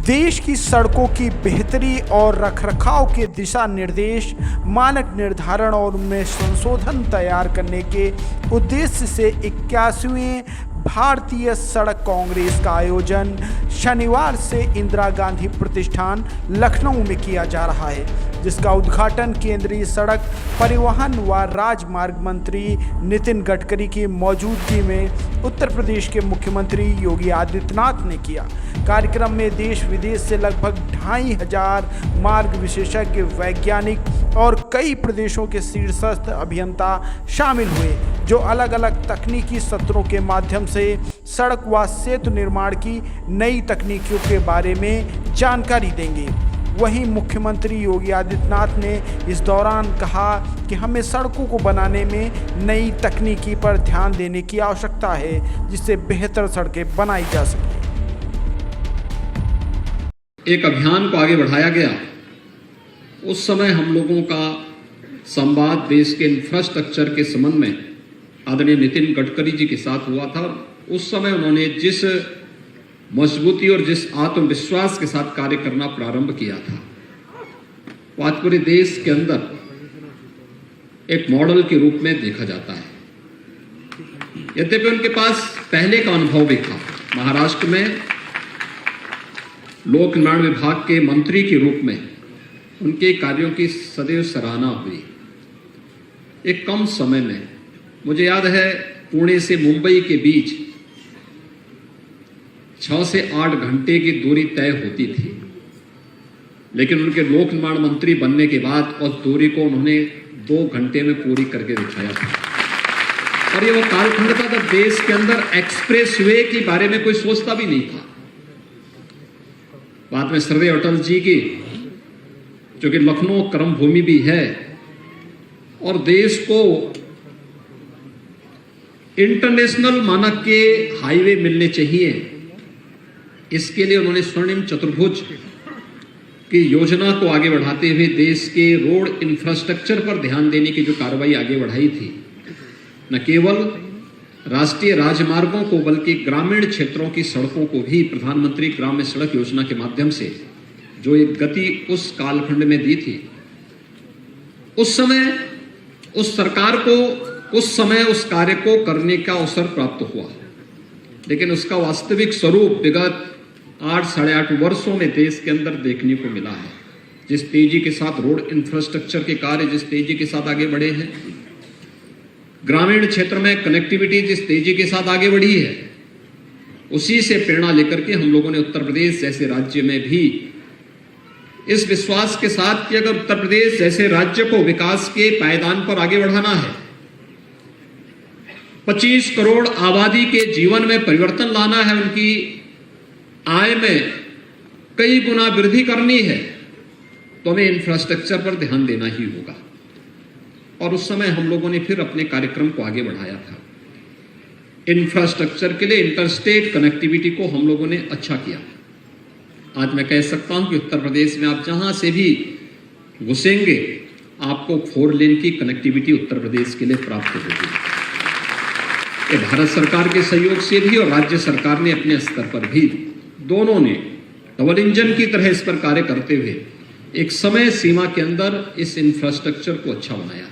देश की सड़कों की बेहतरी और रखरखाव के दिशा निर्देश, मानक निर्धारण और उनमें संशोधन तैयार करने के उद्देश्य से 81वें भारतीय सड़क कांग्रेस का आयोजन शनिवार से इंदिरा गांधी प्रतिष्ठान लखनऊ में किया जा रहा है, जिसका उद्घाटन केंद्रीय सड़क परिवहन व राजमार्ग मंत्री नितिन गडकरी की मौजूदगी में उत्तर प्रदेश के मुख्यमंत्री योगी आदित्यनाथ ने किया। कार्यक्रम में देश विदेश से लगभग 2500 मार्ग विशेषज्ञ, वैज्ञानिक और कई प्रदेशों के शीर्षस्थ अभियंता शामिल हुए, जो अलग अलग तकनीकी सत्रों के माध्यम से सड़क व सेतु निर्माण की नई तकनीकों के बारे में जानकारी देंगे। वहीं मुख्यमंत्री योगी आदित्यनाथ ने इस दौरान कहा कि हमें सड़कों को बनाने में नई तकनीकी पर ध्यान देने की आवश्यकता है, जिससे बेहतर सड़कें बनाई जा सकें। एक अभियान को आगे बढ़ाया गया। उस समय हम लोगों का संवाद देश के इंफ्रास्ट्रक्चर के संबंध में आदरणीय नितिन गडकरी जी के साथ हुआ था। उस समय उन्होंने जिस मजबूती और जिस आत्मविश्वास के साथ कार्य करना प्रारंभ किया था, वो आज पूरे देश के अंदर एक मॉडल के रूप में देखा जाता है। यद्यपि उनके पास पहले का अनुभव भी था। महाराष्ट्र में लोक निर्माण विभाग के मंत्री के रूप में उनके कार्यों की सदैव सराहना हुई। एक कम समय में, मुझे याद है, पुणे से मुंबई के बीच 6 से 8 घंटे की दूरी तय होती थी, लेकिन उनके लोक निर्माण मंत्री बनने के बाद उस दूरी को उन्होंने 2 घंटे में पूरी करके दिखाया था। और ये वो कालखंड था जब देश के अंदर एक्सप्रेस वे के बारे में कोई सोचता भी नहीं था। बाद में सर्वे अटल जी की, जो कि लखनऊ कर्म भूमि भी है और देश को इंटरनेशनल मानक के हाईवे मिलने चाहिए, इसके लिए उन्होंने स्वर्णिम चतुर्भुज की योजना को आगे बढ़ाते हुए देश के रोड इंफ्रास्ट्रक्चर पर ध्यान देने की जो कार्रवाई आगे बढ़ाई थी, न केवल राष्ट्रीय राजमार्गों को बल्कि ग्रामीण क्षेत्रों की सड़कों को भी प्रधानमंत्री ग्राम्य सड़क योजना के माध्यम से जो एक गति उस कालखंड में दी थी, उस समय उस सरकार को उस समय उस कार्य को करने का अवसर प्राप्त हुआ। लेकिन उसका वास्तविक स्वरूप विगत 8-8.5 वर्षों में देश के अंदर देखने को मिला है। जिस तेजी के साथ रोड इंफ्रास्ट्रक्चर के कार्य जिस तेजी के साथ आगे बढ़े हैं, ग्रामीण क्षेत्र में कनेक्टिविटी जिस तेजी के साथ आगे बढ़ी है, उसी से प्रेरणा लेकर के हम लोगों ने उत्तर प्रदेश जैसे राज्य में भी इस विश्वास के साथ कि अगर उत्तर प्रदेश जैसे राज्य को विकास के पायदान पर आगे बढ़ाना है, 25 करोड़ आबादी के जीवन में परिवर्तन लाना है, उनकी आय में कई गुना वृद्धि करनी है, तो हमें इंफ्रास्ट्रक्चर पर ध्यान देना ही होगा। और उस समय हम लोगों ने फिर अपने कार्यक्रम को आगे बढ़ाया था। इंफ्रास्ट्रक्चर के लिए इंटरस्टेट कनेक्टिविटी को हम लोगों ने अच्छा किया। आज मैं कह सकता हूं कि उत्तर प्रदेश में आप जहां से भी घुसेंगे, आपको 4 लेन की कनेक्टिविटी उत्तर प्रदेश के लिए प्राप्त होगी। ये भारत सरकार के सहयोग से भी और राज्य सरकार ने अपने स्तर पर भी, दोनों ने डबल इंजन की तरह इस पर कार्य करते हुए एक समय सीमा के अंदर इस इंफ्रास्ट्रक्चर को अच्छा बनाया।